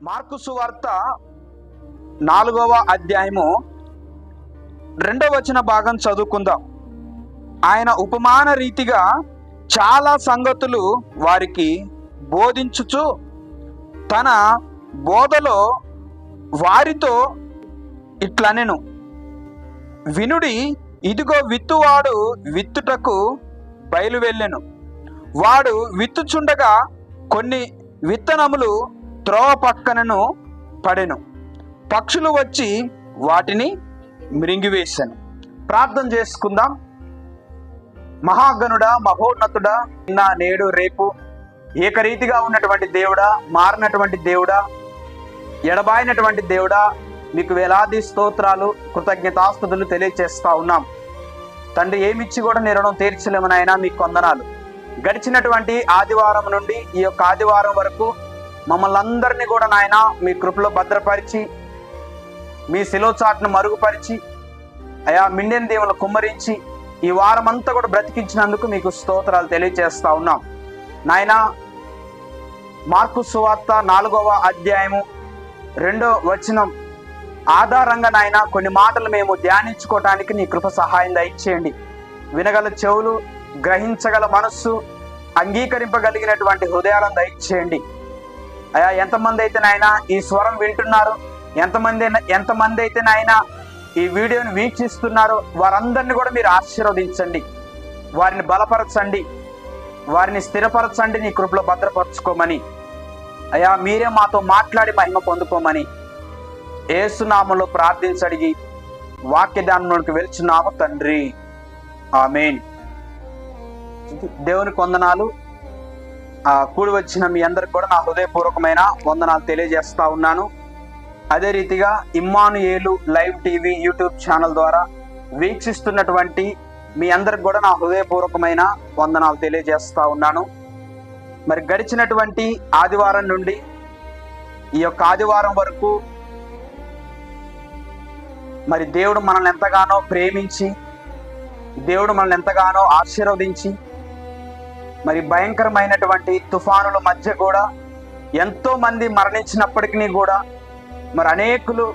Mark సువార్త 4వ అధ్యాయము 2వ వచన భాగం చదువుకుందాం. ఆయన ఉపమాన రీతిగా చాలా సంగతులు వారికి బోధించుచు తన బోధలో వారితో ఇట్లనెను, వినుడి, ఇదిగో విత్తువాడు విత్తుటకు బయలువెళ్ళెను. వాడు విత్తుచుండగా కొన్ని విత్తనములు త్రోవ పక్కనను పడెను. పక్షులు వచ్చి వాటిని మృంగివేశాను. ప్రార్థన చేసుకుందాం. మహాగణుడా, మహోన్నతుడా, నిన్న నేడు రేపు ఏకరీతిగా ఉన్నటువంటి దేవుడా, మారినటువంటి దేవుడా, ఎడబాయినటువంటి దేవుడా, మీకు వేలాది స్తోత్రాలు, కృతజ్ఞతాస్తుతులు తెలియచేస్తా ఉన్నాం. తండ్రి, ఏమిచ్చి కూడా నీ రుణం తీర్చలేమని ఆయన మీకు వందనాలు. గడిచినటువంటి ఆదివారం నుండి ఈ యొక్క ఆదివారం వరకు మమ్మల్ని అందరినీ కూడా నాయన మీ కృపలో భద్రపరిచి, మీ శిలోచాటును మరుగుపరిచి, అయా మిండెన్ దేవులు కుమ్మరించి ఈ వారం అంతా కూడా బ్రతికించినందుకు మీకు స్తోత్రాలు తెలియజేస్తా ఉన్నాం. నాయన, మార్కు సువార్త 4వ అధ్యాయము 2వ వచనం ఆధారంగా నాయన కొన్ని మాటలు మేము ధ్యానించుకోవటానికి నీ కృప సహాయం దయచేయండి. వినగల చెవులు, గ్రహించగల మనస్సు, అంగీకరింపగలిగినటువంటి హృదయాలను దయచేయండి. అయా, ఎంతమంది అయితే నాయన ఈ స్వరం వింటున్నారు, ఎంతమంది అయితే నాయన ఈ వీడియోని వీక్షిస్తున్నారు, వారందరినీ కూడా మీరు ఆశీర్వదించండి, వారిని బలపరచండి, వారిని స్థిరపరచండి, నీ కృపలో భద్రపరచుకోమని, అయా మీరే మాతో మాట్లాడి మహిమ పొందుకోమని యేసునామములో ప్రార్థించడిగి వాక్య ధ్యానంలోకి వెళ్తున్నాము తండ్రి, ఆమేన్. దేవునికి వందనాలు. కూడి వచ్చిన మీ అందరికి కూడా నా హృదయపూర్వకమైన వందనాలు తెలియజేస్తా ఉన్నాను. అదే రీతిగా Immanuel live TV YouTube channel ద్వారా వీక్షిస్తున్నటువంటి మీ అందరికి కూడా నా హృదయపూర్వకమైన వందనాలు తెలియజేస్తా ఉన్నాను. మరి గడిచినటువంటి ఆదివారం నుండి ఈ యొక్క ఆదివారం వరకు మరి దేవుడు మనల్ని ఎంతగానో ప్రేమించి, దేవుడు మనల్ని ఎంతగానో ఆశీర్వదించి, మరి భయంకరమైనటువంటి తుఫానుల మధ్య కూడా ఎంతో మంది మరణించినప్పటికీ కూడా, మరి అనేకులు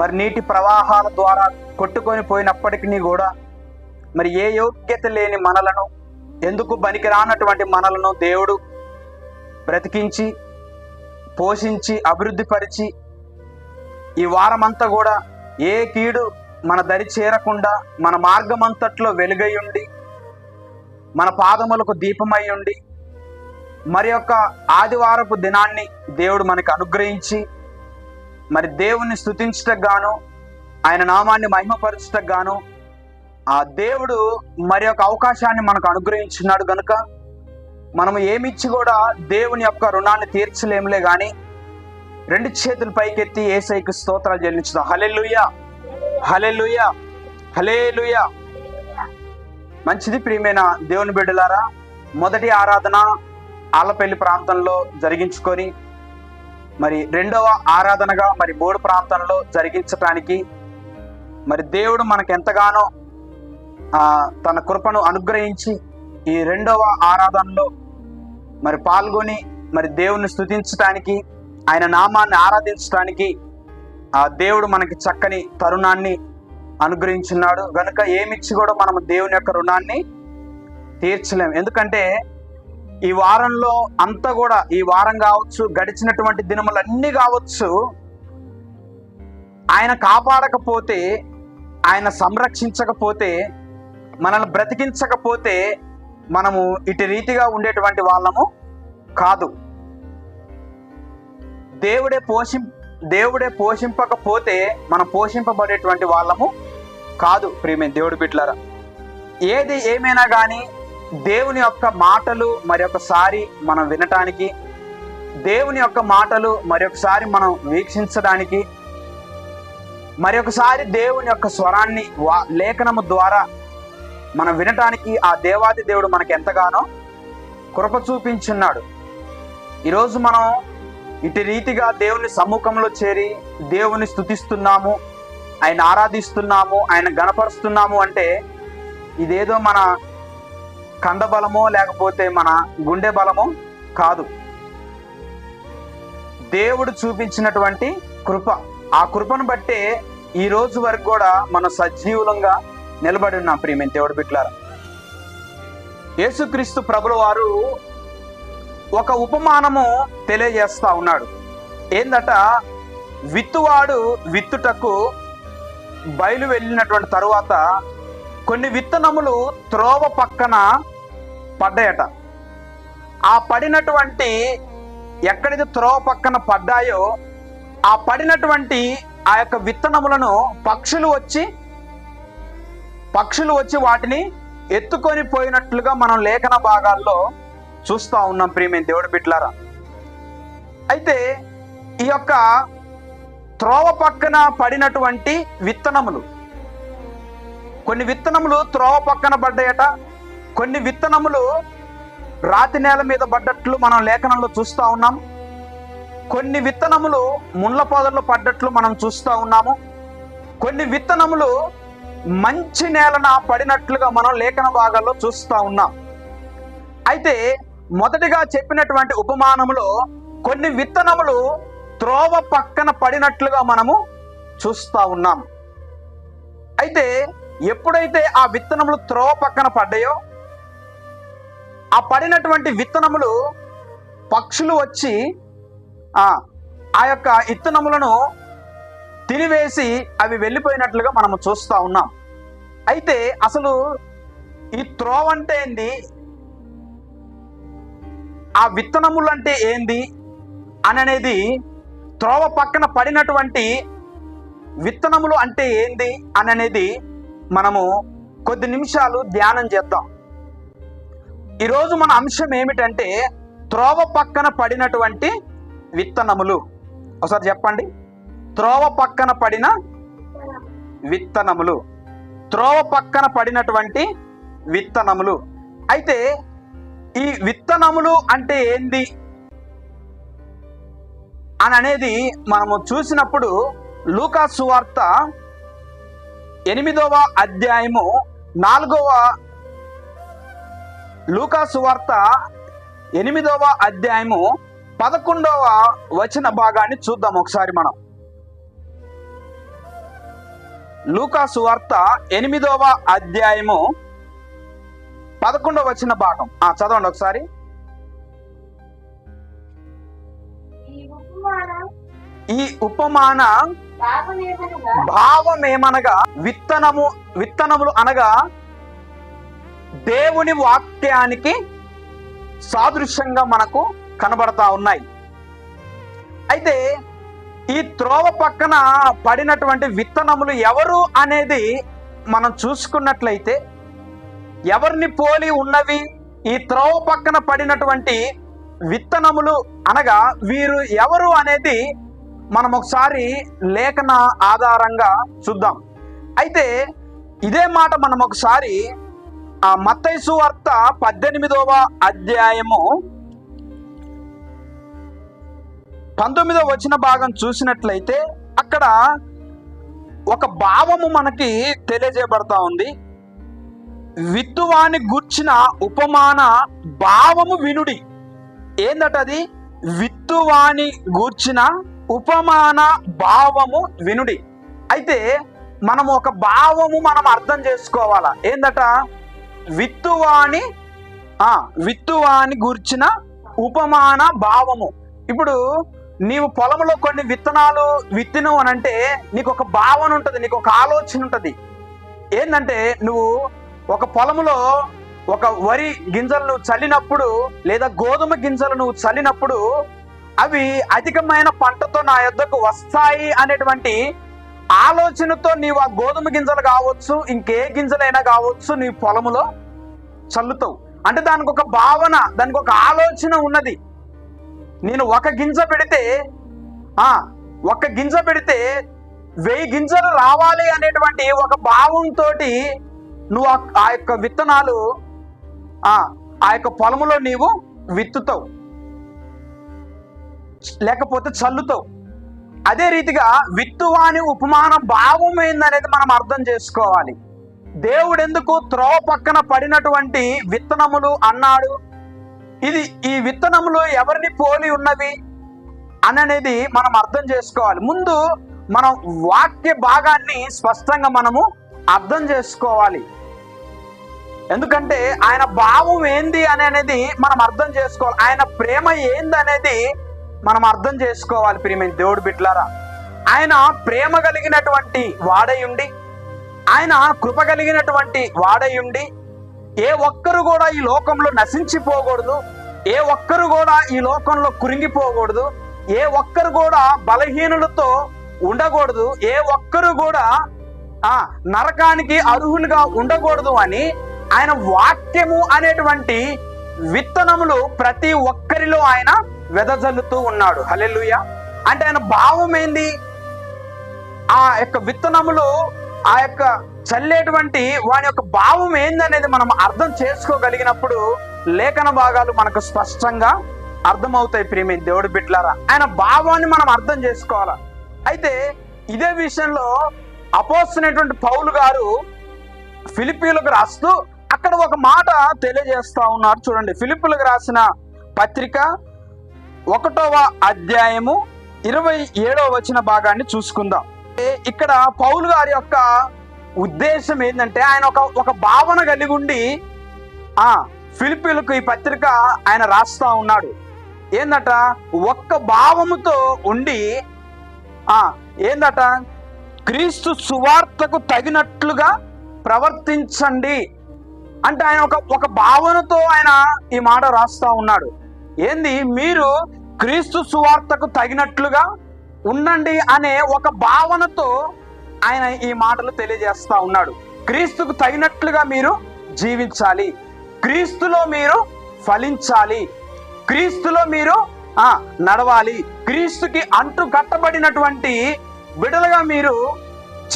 మరి నీటి ప్రవాహాల ద్వారా కొట్టుకొని పోయినప్పటికీ కూడా, మరి ఏ యోగ్యత లేని మనలను, ఎందుకు పనికిరానటువంటి మనలను దేవుడు బ్రతికించి, పోషించి, అభివృద్ధిపరిచి ఈ వారమంతా కూడా ఏ కీడు మన దరి చేరకుండా మన మార్గమంతట్లో వెలుగై ఉండి, మన పాదములకు దీపమై ఉండి, మరి యొక్క ఆదివారపు దినాన్ని దేవుడు మనకు అనుగ్రహించి, మరి దేవుణ్ణి స్తుతించటకు గాను, ఆయన నామాన్ని మహిమపరచటకు గాను ఆ దేవుడు మరి యొక్క అవకాశాన్ని మనకు అనుగ్రహించున్నాడు. కనుక మనము ఏమిచ్చి కూడా దేవుని యొక్క రుణాన్ని తీర్చలేములే కానీ 2 చేతులు పైకెత్తి యేసయ్యకు స్తోత్రాలు చెల్లించుదాం. హల్లెలూయా, హల్లెలూయా, హల్లెలూయా. మంచిది. ప్రియమైన దేవుని బిడ్డలారా, మొదటి ఆరాధన ఆలపల్లి ప్రాంతంలో జరిగించుకొని, మరి 2వ ఆరాధనగా మరి బోర్డు ప్రాంతంలో జరిగించటానికి మరి దేవుడు మనకు ఎంతగానో తన కృపను అనుగ్రహించి ఈ 2వ ఆరాధనలో మరి పాల్గొని మరి దేవుని స్తుతించటానికి, ఆయన నామాన్ని ఆరాధించడానికి ఆ దేవుడు మనకి చక్కని తరుణాన్ని అనుగ్రహించున్నాడు. గనుక ఏమిచ్చి కూడా మనం దేవుని యొక్క రుణాన్ని తీర్చలేం. ఎందుకంటే ఈ వారంలో అంతా కూడా, ఈ వారం కావచ్చు, గడిచినటువంటి దినములన్నీ కావచ్చు, ఆయన కాపాడకపోతే, ఆయన సంరక్షించకపోతే, మనల్ని బ్రతికించకపోతే మనము ఇటు రీతిగా ఉండేటువంటి వాళ్ళము కాదు. దేవుడే పోషింపకపోతే మనం పోషింపబడేటువంటి వాళ్ళము కాదు. ప్రియమైన దేవుడి బిడ్డలారా, ఏది ఏమైనా కానీ దేవుని యొక్క మాటలు మరి ఒకసారి మనం వినటానికి, దేవుని యొక్క మాటలు మరి ఒకసారి మనం వీక్షించడానికి, మరి ఒకసారి దేవుని యొక్క స్వరాన్ని లేఖనము ద్వారా మనం వినటానికి ఆ దేవాది దేవుడు మనకు ఎంతగానో కృప చూపించున్నాడు. ఈరోజు మనం ఇటు రీతిగా దేవుని సమ్ముఖంలో చేరి దేవుని స్తుతిస్తున్నాము, ఆయన ఆరాధిస్తున్నాము, ఆయన గణపరుస్తున్నాము అంటే ఇదేదో మన కండబలమో లేకపోతే మన గుండె బలమో కాదు. దేవుడు చూపించినటువంటి కృప. ఆ కృపను బట్టే ఈ రోజు వరకు కూడా మనం సజీవులంగా నిలబడి ఉన్నాం. ప్రియమైన దేవుడి బిడ్డలారా, యేసుక్రీస్తు ప్రభుల వారు ఒక ఉపమానము తెలియజేస్తా ఉన్నాడు. ఏందట, విత్తువాడు విత్తుటకు బయలు వెళ్ళినటువంటి తరువాత కొన్ని విత్తనములు త్రోవ పక్కన పడ్డాయట. ఆ పడినటువంటి, ఎక్కడైతే త్రోవ పక్కన పడ్డాయో ఆ పడినటువంటి ఆ యొక్క విత్తనములను పక్షులు వచ్చి వాటిని ఎత్తుకొని పోయినట్లుగా మనం లేఖన భాగాల్లో చూస్తూ ఉన్నాం. ప్రియమైన దేవుడి బిడ్డలారా, అయితే ఈ యొక్క త్రోవ పక్కన పడినటువంటి విత్తనములు, కొన్ని విత్తనములు త్రోవ పక్కన పడ్డాయట, కొన్ని విత్తనములు రాతి నేల మీద పడ్డట్లు మనం లేఖనంలో చూస్తూ ఉన్నాం. కొన్ని విత్తనములు ముళ్ళ పొదల్లో పడ్డట్లు మనం చూస్తూ ఉన్నాము. కొన్ని విత్తనములు మంచి నేలన పడినట్లుగా మనం లేఖన భాగాల్లో చూస్తూ ఉన్నాం. అయితే మొదటిగా చెప్పినటువంటి ఉపమానములో కొన్ని విత్తనములు త్రోవ పక్కన పడినట్లుగా మనము చూస్తూ ఉన్నాం. అయితే ఎప్పుడైతే ఆ విత్తనములు త్రోవ పక్కన పడ్డాయో ఆ పడినటువంటి విత్తనములు పక్షులు వచ్చి ఆ యొక్క విత్తనములను తినివేసి అవి వెళ్ళిపోయినట్లుగా మనము చూస్తూ ఉన్నాం. అయితే అసలు ఈ త్రోవ అంటే ఏంది, ఆ విత్తనములు అంటే ఏంది అనేది, త్రోవ పక్కన పడినటువంటి విత్తనములు అంటే ఏంది అనేది మనము కొద్ది నిమిషాలు ధ్యానం చేద్దాం. ఈరోజు మన అంశం ఏమిటంటే త్రోవ పక్కన పడినటువంటి విత్తనములు. ఒకసారి చెప్పండి, త్రోవ పక్కన పడిన విత్తనములు, త్రోవ పక్కన పడినటువంటి విత్తనములు. అయితే ఈ విత్తనములు అంటే ఏంది అనేది మనము చూసినప్పుడు లూకా సువార్త 8వ అధ్యాయము 4వ లూకా సువార్త 8వ అధ్యాయము 11వ వచన భాగాన్ని చూద్దాం ఒకసారి. మనం లూకా సువార్త 8వ అధ్యాయము 11వ వచన భాగం చదవండి ఒకసారి. ఈ ఉపమాన భావమేమనగా విత్తనములు అనగా దేవుని వాక్యానికి సాదృశ్యంగా మనకు కనబడతా ఉన్నాయి. అయితే ఈ త్రోవ పక్కన పడినటువంటి విత్తనములు ఎవరు అనేది మనం చూసుకున్నట్లయితే, ఎవరిని పోలి ఉన్నవి ఈ త్రోవ పక్కన పడినటువంటి విత్తనములు అనగా వీరు ఎవరు అనేది మనం ఒకసారి లేఖన ఆధారంగా చూద్దాం. అయితే ఇదే మాట మనం ఒకసారి మత్తయి సువార్త 18వ అధ్యాయము 19వ వచన భాగం చూసినట్లయితే అక్కడ ఒక భావము మనకి తెలియజేయబడతా ఉంది. విత్తువాని గూర్చిన ఉపమాన భావము వినుడి. ఏందట అది? విత్తువాని గూర్చిన ఉపమాన భావము వినుడి. అయితే మనం ఒక భావము మనం అర్థం చేసుకోవాలా. ఏందట? విత్తువాని గూర్చిన ఉపమాన భావము. ఇప్పుడు నీవు పొలంలో కొన్ని విత్తనాలు విత్తినవు అని అంటే నీకు ఒక భావన ఉంటుంది, నీకు ఒక ఆలోచన ఉంటుంది. ఏంటంటే నువ్వు ఒక పొలంలో ఒక వరి గింజలు నువ్వు చల్లినప్పుడు లేదా గోధుమ గింజలు నువ్వు చల్లినప్పుడు అవి అధికమైన పంటతో నా యొద్దకు వస్తాయి అనేటువంటి ఆలోచనతో నీవు ఆ గోధుమ గింజలు కావచ్చు, ఇంకే గింజలైనా కావచ్చు, నీ పొలములో చల్లుతావు. అంటే దానికి ఒక భావన, దానికి ఒక ఆలోచన ఉన్నది. నేను ఒక గింజ పెడితే 1000 గింజలు రావాలి అనేటువంటి ఒక భావంతో నువ్వు ఆ యొక్క విత్తనాలు ఆ యొక్క పొలములో నీవు విత్తుతావు, లేకపోతే చల్లుతావు. అదే రీతిగా విత్తువాని ఉపమాన భావం ఏందనేది మనం అర్థం చేసుకోవాలి. దేవుడు ఎందుకు త్రోవ పక్కన పడినటువంటి విత్తనములు అన్నాడు? ఈ విత్తనములు ఎవరిని పోలి ఉన్నవి? అనేది మనం అర్థం చేసుకోవాలి. ముందు మనం వాక్య భాగాన్ని స్పష్టంగా మనము అర్థం చేసుకోవాలి. ఎందుకంటే ఆయన భావం ఏంది అనేది మనం అర్థం చేసుకోవాలి. ఆయన ప్రేమ ఏంది అనేది మనం అర్థం చేసుకోవాలి. ప్రియమైన దేవుడు బిడ్డలారా, ఆయన ప్రేమ కలిగినటువంటి వాడయుండి, ఆయన కృప కలిగినటువంటి వాడయుండి, ఏ ఒక్కరు కూడా ఈ లోకంలో నశించిపోకూడదు, ఏ ఒక్కరు కూడా ఈ లోకంలో కురింగిపోకూడదు, ఏ ఒక్కరు కూడా బలహీనులతో ఉండకూడదు, ఏ ఒక్కరు కూడా నరకానికి అర్హులుగా ఉండకూడదు అని ఆయన వాక్యము అనేటువంటి విత్తనములు ప్రతి ఒక్కరిలో ఆయన వెదజల్లుతూ ఉన్నాడు. హల్లెలూయా. అంటే ఆయన భావం ఏంది? ఆ యొక్క విత్తనములు ఆ యొక్క చల్లేటువంటి వాని యొక్క భావం ఏందనేది మనం అర్థం చేసుకోగలిగినప్పుడు లేఖన భాగాలు మనకు స్పష్టంగా అర్థమవుతాయి. ప్రియమైన దేవుడి బిడ్డలారా, ఆయన భావాన్ని మనం అర్థం చేసుకోవాలి. అయితే ఇదే విషయంలో అపోస్తలుడైనటువంటి పౌలు గారు ఫిలిప్పీలకు రాస్తూ అక్కడ ఒక మాట తెలియజేస్తా ఉన్నారు. చూడండి, ఫిలిప్పీలకు రాసిన పత్రిక 1వ అధ్యాయము 27వ వచన భాగాన్ని చూసుకుందాం. ఇక్కడ పౌలు గారి యొక్క ఉద్దేశం ఏంటంటే, ఆయన ఒక భావన కలిగి ఉండి ఫిలిప్పీలకు ఈ పత్రిక ఆయన రాస్తా ఉన్నాడు. ఏందట? ఒక్క భావముతో ఉండి ఏందట? క్రీస్తు సువార్తకు తగినట్లుగా ప్రవర్తించండి అంటే ఆయన ఒక భావనతో ఆయన ఈ మాట రాస్తా ఉన్నాడు. ఏంది? మీరు క్రీస్తు సువార్తకు తగినట్లుగా ఉండండి అనే ఒక భావనతో ఆయన ఈ మాటలు తెలియజేస్తా ఉన్నాడు. క్రీస్తుకు తగినట్లుగా మీరు జీవించాలి, క్రీస్తులో మీరు ఫలించాలి, క్రీస్తులో మీరు నడవాలి, క్రీస్తుకి అంటు కట్టబడినటువంటి బిడలుగా మీరు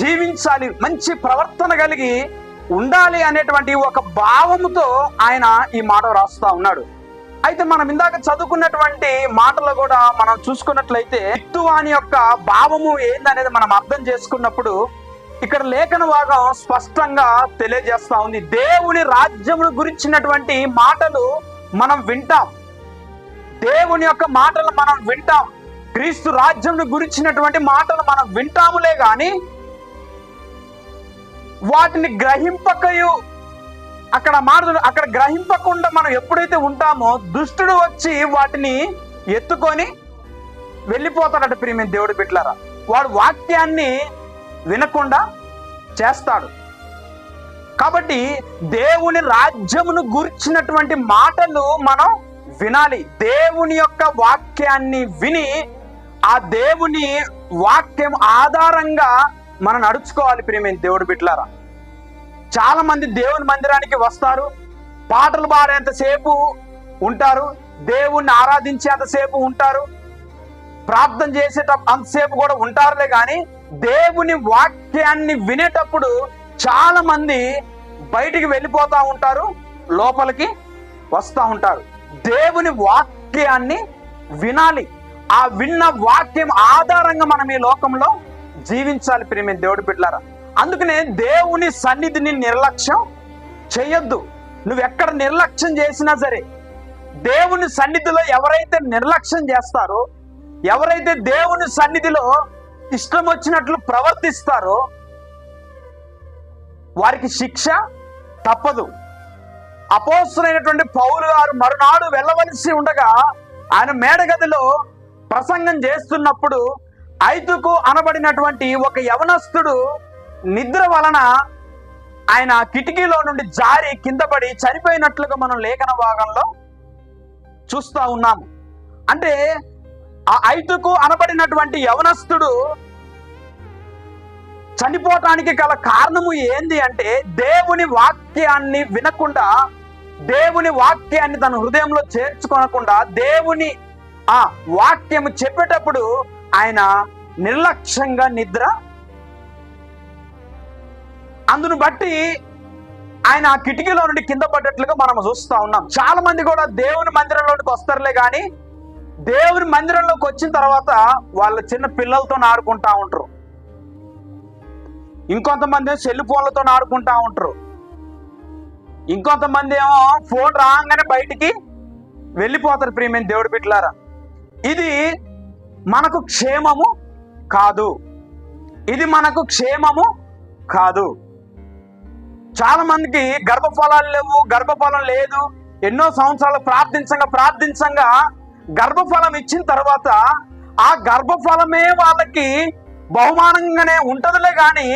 జీవించాలి, మంచి ప్రవర్తన కలిగి ఉండాలి అనేటువంటి ఒక భావముతో ఆయన ఈ మాట రాస్తా ఉన్నాడు. అయితే మనం ఇందాక చదువుకున్నటువంటి మాటలు కూడా మనం చూసుకున్నట్లయితే విత్తువాని యొక్క భావము ఏందనేది మనం అర్థం చేసుకున్నప్పుడు ఇక్కడ లేఖన భాగం స్పష్టంగా తెలియజేస్తా ఉంది. దేవుని రాజ్యమును గురించినటువంటి మాటలు మనం వింటాం, దేవుని యొక్క మాటలు మనం వింటాం, క్రీస్తు రాజ్యం గురించినటువంటి మాటలు మనం వింటాములే గాని వాటిని గ్రహింపకయు అక్కడ గ్రహింపకుండా మనం ఎప్పుడైతే ఉంటామో దుష్టుడు వచ్చి వాటిని ఎత్తుకొని వెళ్ళిపోతాడట. ప్రియమైన దేవుడి బిడ్డలారా, వాడు వాక్యాన్ని వినకుండా చేస్తాడు. కాబట్టి దేవుని రాజ్యమును గురించినటువంటి మాటలు మనం వినాలి. దేవుని యొక్క వాక్యాన్ని విని ఆ దేవుని వాక్యం ఆధారంగా మనం నడుచుకోవాలి. ప్రియమైన దేవుడి బిడ్డలారా, చాలా మంది దేవుని మందిరానికి వస్తారు, పాటలు పాడేంతసేపు ఉంటారు, దేవుణ్ణి ఆరాధించేంతసేపు ఉంటారు, ప్రార్థన అంతసేపు కూడా ఉంటారులే కానీ దేవుని వాక్యాన్ని వినేటప్పుడు చాలా మంది బయటికి వెళ్ళిపోతా ఉంటారు, లోపలికి వస్తూ ఉంటారు. దేవుని వాక్యాన్ని వినాలి, ఆ విన్న వాక్యం ఆధారంగా మనం ఈ లోకంలో జీవించాలి. ప్రియమైన దేవుడి బిడ్డలారా, అందుకనే దేవుని సన్నిధిని నిర్లక్ష్యం చేయొద్దు. నువ్వు ఎక్కడ నిర్లక్ష్యం చేసినా సరే, దేవుని సన్నిధిలో ఎవరైతే నిర్లక్ష్యం చేస్తారో, ఎవరైతే దేవుని సన్నిధిలో ఇష్టం వచ్చినట్లు ప్రవర్తిస్తారో వారికి శిక్ష తప్పదు. అపోస్తలుడైనటువంటి పౌలు గారు మరునాడు వెళ్ళవలసి ఉండగా ఆయన మేడగదిలో ప్రసంగం చేస్తున్నప్పుడు ఐతుకు అనబడినటువంటి ఒక యవనస్తుడు నిద్ర వలన ఆయన కిటికీలో నుండి జారి కింద పడి చనిపోయినట్లుగా మనం లేఖన భాగంలో చూస్తా ఉన్నాము. అంటే ఆ ఐతుకు అనబడినటువంటి యవనస్తుడు చనిపోవటానికి గల కారణము ఏంది అంటే, దేవుని వాక్యాన్ని వినకుండా, దేవుని వాక్యాన్ని తన హృదయంలో చేర్చుకోనకుండా, దేవుని ఆ వాక్యము చెప్పేటప్పుడు ఆయన నిర్లక్ష్యంగా నిద్ర, అందును బట్టి ఆయన ఆ కిటికీలో నుండి కింద పడ్డట్లుగా మనం చూస్తా ఉన్నాం. చాలా మంది కూడా దేవుని మందిరంలోకి వస్తారులే కానీ దేవుని మందిరంలోకి వచ్చిన తర్వాత వాళ్ళ చిన్న పిల్లలతో ఆడుకుంటా ఉంటారు, ఇంకొంతమంది సెల్ ఫోన్లతో ఆడుకుంటా ఉంటారు, ఇంకొంతమంది ఏమో ఫోన్ రాగానే బయటికి వెళ్ళిపోతారు. ప్రియమైన దేవుడి బిడ్డలారా, ఇది మనకు క్షేమము కాదు. ఇది మనకు క్షేమము కాదు. చాలా మందికి గర్భఫలాలు లేవు, గర్భఫలం లేదు, ఎన్నో సంవత్సరాలు ప్రార్థించంగా గర్భఫలం ఇచ్చిన తర్వాత ఆ గర్భఫలమే వాళ్ళకి బహుమానంగానే ఉంటదిలే కానీ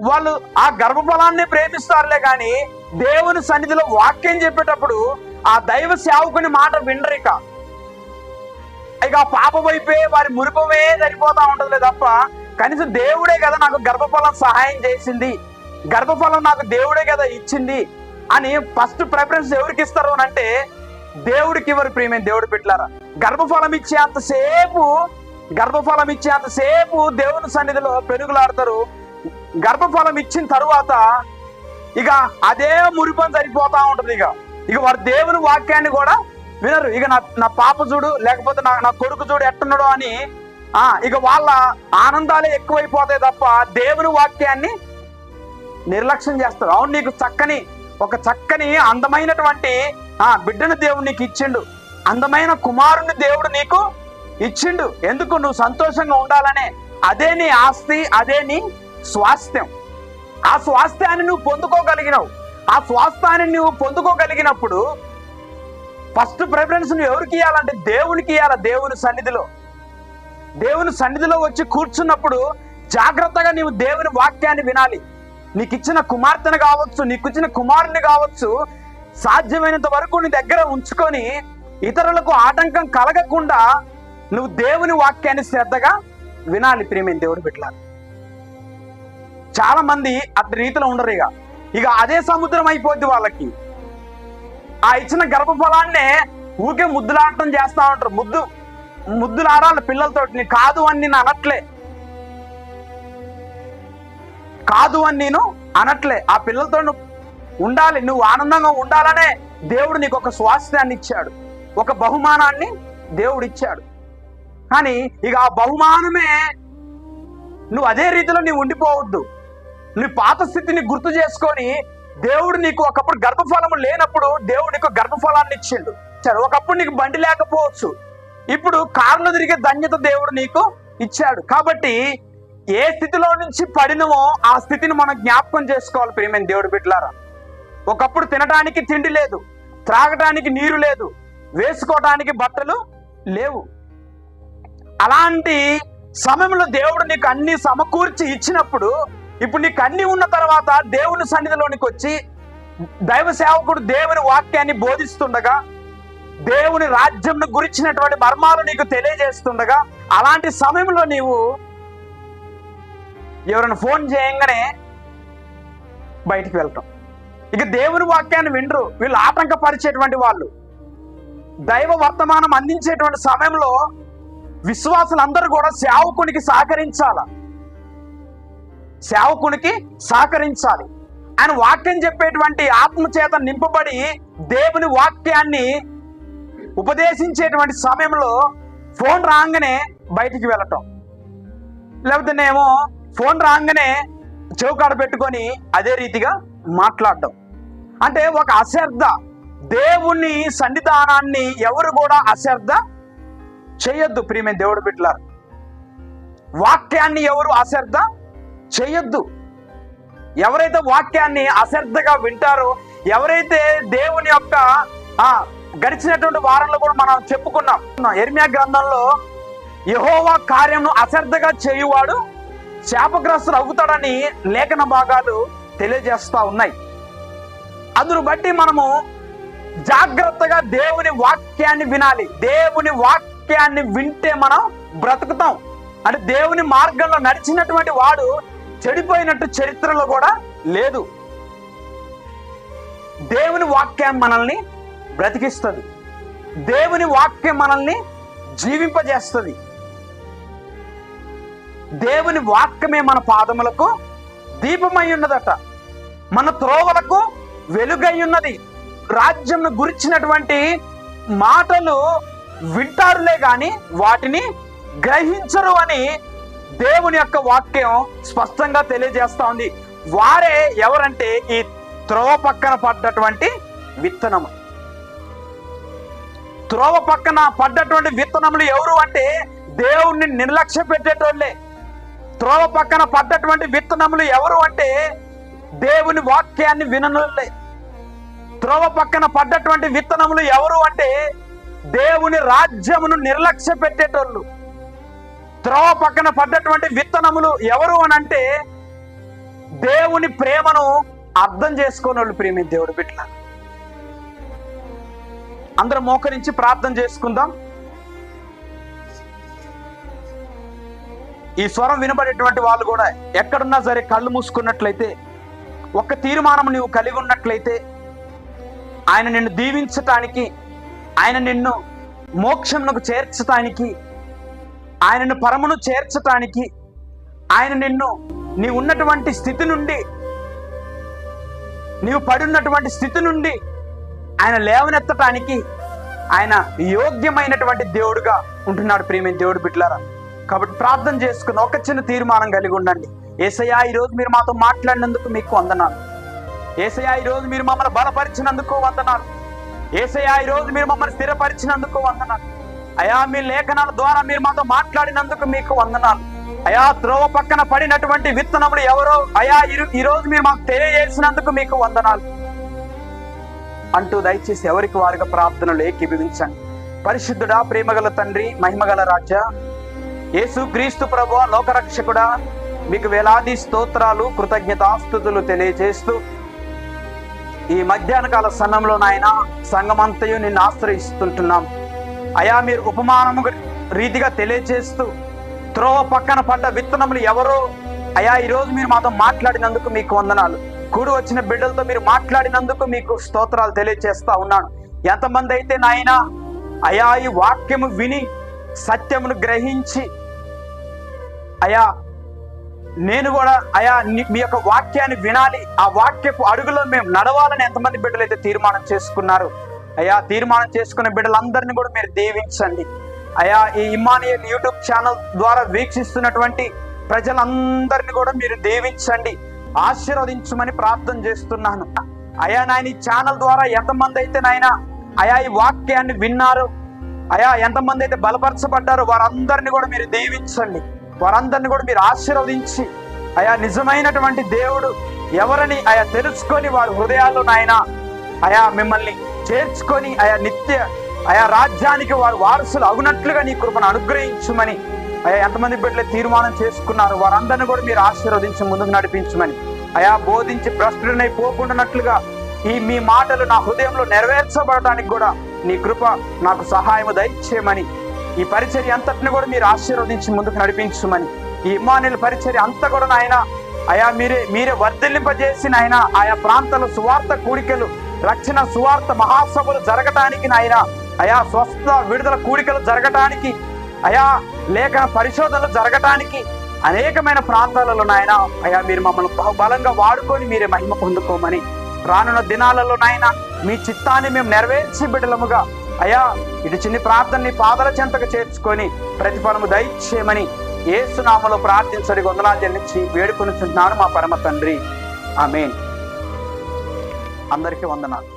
వాళ్ళు ఆ గర్భఫలాన్ని ప్రేమిస్తారులే కానీ దేవుని సన్నిధిలో వాక్యం చెప్పేటప్పుడు ఆ దైవ సేవకుని మాట వినరిక. ఇక ఆ పాప వైపే వారి మురిపమే సరిపోతా ఉంటదిలే తప్ప కనీసం దేవుడే కదా నాకు గర్భఫలం సహాయం చేసింది, గర్భఫలం నాకు దేవుడే కదా ఇచ్చింది అని ఫస్ట్ ప్రిఫరెన్స్ ఎవరికి ఇస్తారు అని అంటే దేవుడికి ఇవ్వరు. ప్రియమైన దేవుడు బిడ్డలారా, గర్భఫలం ఇచ్చేంతసేపు దేవుని సన్నిధిలో పెరుగులాడతారు. గర్భఫలం ఇచ్చిన తరువాత ఇక అదే మురిపం సరిపోతా ఉంటది. ఇక వారు దేవుని వాక్యాన్ని కూడా వినరు. ఇక నా పాప చూడు, లేకపోతే నా కొడుకు చూడు ఎట్టున్నాడో అని ఇక వాళ్ళ ఆనందాలే ఎక్కువైపోతాయి తప్ప దేవుని వాక్యాన్ని నిర్లక్ష్యం చేస్తారు. అవును, నీకు చక్కని అందమైనటువంటి బిడ్డను దేవుడు నీకు ఇచ్చిండు, అందమైన కుమారుని దేవుడు నీకు ఇచ్చిండు. ఎందుకు? నువ్వు సంతోషంగా ఉండాలనే. అదే నీ ఆస్తి, అదే నీ స్వాస్థ్యం. ఆ స్వాస్థ్యాన్ని నువ్వు పొందుకోగలిగినావు. ఆ స్వాస్థ్యాన్ని నువ్వు పొందుకోగలిగినప్పుడు ఫస్ట్ ప్రిఫరెన్స్ నువ్వు ఎవరికి ఇవ్వాలంటే దేవునికి ఇవ్వాలి. దేవుని సన్నిధిలో వచ్చి కూర్చున్నప్పుడు జాగ్రత్తగా నీవు దేవుని వాక్యాన్ని వినాలి. నీకు ఇచ్చిన కుమార్తెను కావచ్చు, నీకు ఇచ్చిన కుమారుని కావచ్చు, సాధ్యమైనంత వరకు నీ దగ్గర ఉంచుకొని ఇతరులకు ఆటంకం కలగకుండా నువ్వు దేవుని వాక్యాన్ని శ్రద్ధగా వినాలి. ప్రియమైన దేవుని బిడ్డలారా, చాలా మంది అట్టి రీతిలో ఉండరు. ఇక అదే సముద్రం అయిపోద్ది వాళ్ళకి. ఆ ఇచ్చిన గర్భఫలాన్నే ఊకే ముద్దులాడటం చేస్తా ఉంటారు. ముద్దులాడాలి పిల్లలతో. కాదు అని నేను అనట్లే. ఆ పిల్లలతో నువ్వు ఉండాలి, నువ్వు ఆనందంగా ఉండాలనే దేవుడు నీకు ఒక స్వాస్థ్యాన్ని ఇచ్చాడు, ఒక బహుమానాన్ని దేవుడు ఇచ్చాడు. కానీ ఇక ఆ బహుమానమే నువ్వు అదే రీతిలో నీవు ఉండిపోవద్దు. నీ పాత స్థితిని గుర్తు చేసుకొని దేవుడు నీకు ఒకప్పుడు గర్భఫలము లేనప్పుడు దేవుడు నీకు గర్భఫలాన్ని ఇచ్చిండు. సరే, ఒకప్పుడు నీకు బండి లేకపోవచ్చు, ఇప్పుడు కారులో తిరిగే ధన్యత దేవుడు నీకు ఇచ్చాడు. కాబట్టి ఏ స్థితిలో నుంచి పడినవో ఆ స్థితిని మనం జ్ఞాపకం చేసుకోవాలి. ప్రియమైన దేవుడి బిడ్డలారా, ఒకప్పుడు తినడానికి తిండి లేదు, త్రాగటానికి నీరు లేదు, వేసుకోవటానికి బట్టలు లేవు. అలాంటి సమయంలో దేవుడు నీకు అన్ని సమకూర్చి ఇచ్చినప్పుడు ఇప్పుడు నీకు అన్ని ఉన్న తర్వాత దేవుని సన్నిధిలోనికి వచ్చి దైవ సేవకుడు దేవుని వాక్యాన్ని బోధిస్తుండగా, దేవుని రాజ్యం గురించినటువంటి మర్మాలు నీకు తెలియజేస్తుండగా, అలాంటి సమయంలో నీవు ఎవరైనా ఫోన్ చేయంగానే బయటికి వెళ్తాం. ఇక దేవుని వాక్యాన్ని వినరు. వీళ్ళు ఆటంకపరిచేటువంటి వాళ్ళు. దైవ వర్తమానం అందించేటువంటి సమయంలో విశ్వాసులందరూ కూడా సేవకునికి సహకరించాలి. ఆయన వాక్యం చెప్పేటువంటి ఆత్మచేత నింపబడి దేవుని వాక్యాన్ని ఉపదేశించేటువంటి సమయంలో ఫోన్ రాగానే బయటికి వెళ్ళటం, లేకపోతేనేమో ఫోన్ రాగానే చెవుకాడ పెట్టుకొని అదే రీతిగా మాట్లాడడం. అంటే ఒక అశ్రద్ధ. దేవుని సన్నిధానాన్ని ఎవరు కూడా అశ్రద్ధ చేయొద్దు. ప్రియమైన దేవుడు బిడ్డలారా, వాక్యాన్ని ఎవరు అశ్రద్ధ చేయొద్దు. ఎవరైతే వాక్యాన్ని అశ్రద్ధగా వింటారో, ఎవరైతే దేవుని యొక్క గడిచినటువంటి వారంలో కూడా మనం చెప్పుకున్నాం, యెర్మీయా గ్రంథంలో యెహోవా కార్యమును అశ్రద్ధగా చేయువాడు శాపగ్రస్తుడు అవుతాడని లేఖన భాగాలు తెలియజేస్తా ఉన్నాయి. అందును బట్టి మనము జాగ్రత్తగా దేవుని వాక్యాన్ని వినాలి. దేవుని వాక్యాన్ని వింటే మనం బ్రతుకుతాం. అంటే దేవుని మార్గంలో నడిచినటువంటి వాడు చెడిపోయినట్టు చరిత్రలో కూడా లేదు. దేవుని వాక్యం మనల్ని బ్రతికిస్తుంది. దేవుని వాక్యం మనల్ని జీవింపజేస్తుంది. దేవుని వాక్యమే మన పాదములకు దీపమై ఉన్నదట, మన త్రోవలకు వెలుగై ఉన్నది. రాజ్యంను గురించినటువంటి మాటలు వింటారులే గాని వాటిని గ్రహించరు అని దేవుని యొక్క వాక్యం స్పష్టంగా తెలియజేస్తా ఉంది. వారే ఎవరంటే ఈ త్రోవ పక్కన పడ్డటువంటి విత్తనము. త్రోవ పక్కన పడ్డటువంటి విత్తనములు ఎవరు అంటే దేవుణ్ణి నిర్లక్ష్య పెట్టేటోళ్ళే. త్రోవ పక్కన పడ్డటువంటి విత్తనములు ఎవరు అంటే దేవుని వాక్యాన్ని విననులే. త్రోవ పక్కన పడ్డటువంటి విత్తనములు ఎవరు అంటే దేవుని రాజ్యమును నిర్లక్ష్య పెట్టేటోళ్ళు. త్రోవ పక్కన పడ్డటువంటి విత్తనములు ఎవరు అని అంటే దేవుని ప్రేమను అర్థం చేసుకోనోళ్ళు. ప్రేమ దేవుడు బిడ్డల, అందరం మోకరించి ప్రార్థన చేసుకుందాం. ఈ స్వరం వినబడేటువంటి వాళ్ళు కూడా ఎక్కడున్నా సరే కళ్ళు మూసుకున్నట్లయితే, ఒక్క తీర్మానం నీవు కలిగి ఉన్నట్లయితే, ఆయన నిన్ను దీవించటానికి, ఆయన నిన్ను మోక్షమునకు చేర్చటానికి, ఆయనను పరమును చేర్చటానికి, ఆయన నిన్ను నీ ఉన్నటువంటి స్థితి నుండి, నీవు పడున్నటువంటి స్థితి నుండి ఆయన లేవనెత్తటానికి ఆయన యోగ్యమైనటువంటి దేవుడుగా ఉంటున్నాడు. ప్రియమైన దేవుడు బిడ్డలారా, కాబట్టి ప్రార్థన చేసుకుని ఒక చిన్న తీర్మానం కలిగి ఉండండి. యేసయ్యా, ఈరోజు మీరు మాతో మాట్లాడినందుకు మీకు వందనాలు. యేసయ్యా, ఈరోజు మీరు మమ్మల్ని బలపరిచినందుకు వందనాలు. యేసయ్యా, ఈరోజు మీరు మమ్మల్ని స్థిరపరిచినందుకు వందనాలు. అయా, మీ లేఖనాల ద్వారా మీరు మాతో మాట్లాడినందుకు మీకు వందనాలు. అయా, త్రోవ పక్కన పడినటువంటి విత్తనములు ఎవరో అయా ఈరోజు మీరు మాకు తెలియజేసినందుకు మీకు వందనాలు అంటూ దయచేసి ఎవరికి వారిగా ప్రార్థనలు ఏకీభవించండి. పరిశుద్ధుడా, ప్రేమగల తండ్రి, మహిమగల రాజా, యేసు క్రీస్తు ప్రభువా, లోకరక్షకుడా, మీకు వేలాది స్తోత్రాలు, కృతజ్ఞతాస్తుతులు తెలియజేస్తూ ఈ మధ్యాహ్న కాల సమయంలో నాయన సంఘమంతయు నిన్ను ఆశ్రయిస్తుంటున్నాం. అయా, మీరు ఉపమానము రీతిగా తెలియజేస్తూ త్రోవ పక్కన పడ్డ విత్తనములు ఎవరో అయా ఈరోజు మీరు మాతో మాట్లాడినందుకు మీకు వందనాలు. కూడి వచ్చిన బిడ్డలతో మీరు మాట్లాడినందుకు మీకు స్తోత్రాలు తెలియజేస్తా ఉన్నాను. ఎంతమంది అయితే నాయన అయా ఈ వాక్యము విని సత్యమును గ్రహించి అయా నేను కూడా అయా మీ యొక్క వాక్యాన్ని వినాలి, ఆ వాక్యపు అడుగులో మేము నడవాలని ఎంతమంది బిడ్డలు అయితే తీర్మానం చేసుకున్నారు అయా, తీర్మానం చేసుకున్న బిడ్డలందరినీ కూడా మీరు దీవించండి. అయా, ఈ ఇమ్మానుయేల్ యూట్యూబ్ ఛానల్ ద్వారా వీక్షిస్తున్నటువంటి ప్రజలందరినీ కూడా మీరు దీవించండి, ఆశీర్వదించమని ప్రార్థన చేస్తున్నాను. అయా నాయన, ఈ ఛానల్ ద్వారా ఎంతమంది అయితే నాయన అయా ఈ వాక్యాన్ని విన్నారు, అయా ఎంతమంది అయితే బలపరచబడ్డారో వారందరినీ కూడా మీరు దీవించండి, వారందరినీ కూడా మీరు ఆశీర్వదించి అయా నిజమైనటువంటి దేవుడు ఎవరని అయా తెలుసుకొని వారి హృదయాల్లో నాయన అయా మిమ్మల్ని చేర్చుకొని అయా నిత్య అయా రాజ్యానికి వారు వారసులు అగునట్లుగా నీ కృపను అనుగ్రహించమని అయా ఎంతమంది బిడ్డలు తీర్మానం చేసుకున్నారు వారందరినీ కూడా మీరు ఆశీర్వదించి ముందుకు నడిపించమని అయా బోధించి భ్రష్టుడనై పోకుండానట్లుగా ఈ మీ మాటలు నా హృదయంలో నెరవేర్చబడటానికి కూడా నీ కృప నాకు సహాయము దయచేయమని, ఈ పరిచర్య అంతటిని కూడా మీరు ఆశీర్వదించి ముందుకు నడిపించమని, ఈ ఇమ్మానుయేల్ పరిచర్య అంతా కూడా నాయన అయా మీరే వర్ధిల్లింపజేసి నాయన ఆయా ప్రాంతాల సువార్త కూడికలు, రక్షణ సువార్త మహాసభలు జరగటానికి నాయన అయా స్వస్థ విడుదల కూడికలు జరగటానికి, అయా లేఖన పరిశోధనలు జరగటానికి అనేకమైన ప్రాంతాలలో నాయన అయా మీరు మమ్మల్ని బహుబలంగా వాడుకొని మీరే మహిమ పొందుకోమని, రానున్న దినాలలో నాయన మీ చిత్తాన్ని మేము నెరవేర్చి బిడ్డలముగా అయా ఇటు చిన్ని ప్రార్థనని పాదల చెంతకు చేర్చుకొని ప్రతిఫలము దయచేయమని యేసు నామములో ప్రార్థించడి వందనాలు చెల్లించి వేడుకొనుచున్నాను మా పరమ తండ్రి. ఆమేన్. అందరికీ వందనాలు.